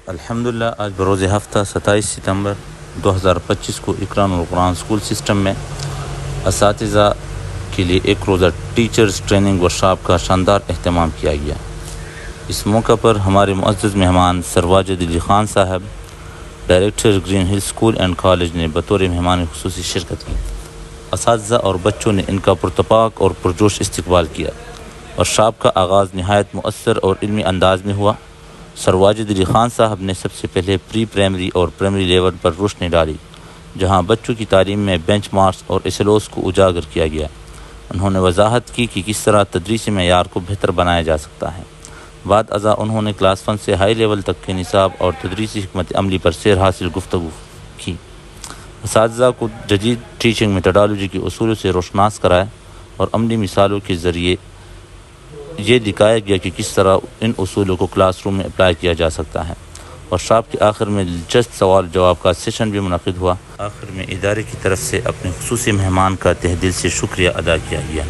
الحمدللہ آج بروز ہفتہ 27 ستمبر 2025 کو اقران القرآن اسکول سسٹم میں اساتذہ کے لیے ایک روزہ ٹیچرز ٹریننگ ورکشاپ کا شاندار اہتمام کیا گیا۔ اس موقع پر ہمارے معزز مہمان سر واجد علی خان صاحب، ڈائریکٹر گرین ہل اسکول اینڈ کالج نے بطور مہمان خصوصی شرکت کی۔ اساتذہ اور بچوں نے ان کا پرتپاک اور پرجوش استقبال کیا۔ ورکشاپ کا آغاز نہایت مؤثر اور علمی انداز میں ہوا۔ سر واجد علی خان صاحب نے سب سے پہلے پری پرائمری اور پرائمری لیول پر روشنی ڈالی، جہاں بچوں کی تعلیم میں بینچ مارکس اور SLOs کو اجاگر کیا گیا۔ انہوں نے وضاحت کی کہ کس طرح تدریسی معیار کو بہتر بنایا جا سکتا ہے۔ بعد ازاں انہوں نے کلاس 1 سے ہائی لیول تک کے نصاب اور تدریسی حکمت عملی پر سیر حاصل گفتگو کی۔ اساتذہ کو جدید ٹیچنگ میتھڈالوجی کے اصولوں سے روشناس کرائے اور عملی مثالوں کے ذریعے یہ دکھایا گیا کہ کس طرح ان اصولوں کو کلاس روم میں اپلائی کیا جا سکتا ہے۔ ورکشاپ کے آخر میں دلچسپ سوال جواب کا سیشن بھی منعقد ہوا۔ آخر میں ادارے کی طرف سے اپنے خصوصی مہمان کا تہ دل سے شکریہ ادا کیا گیا۔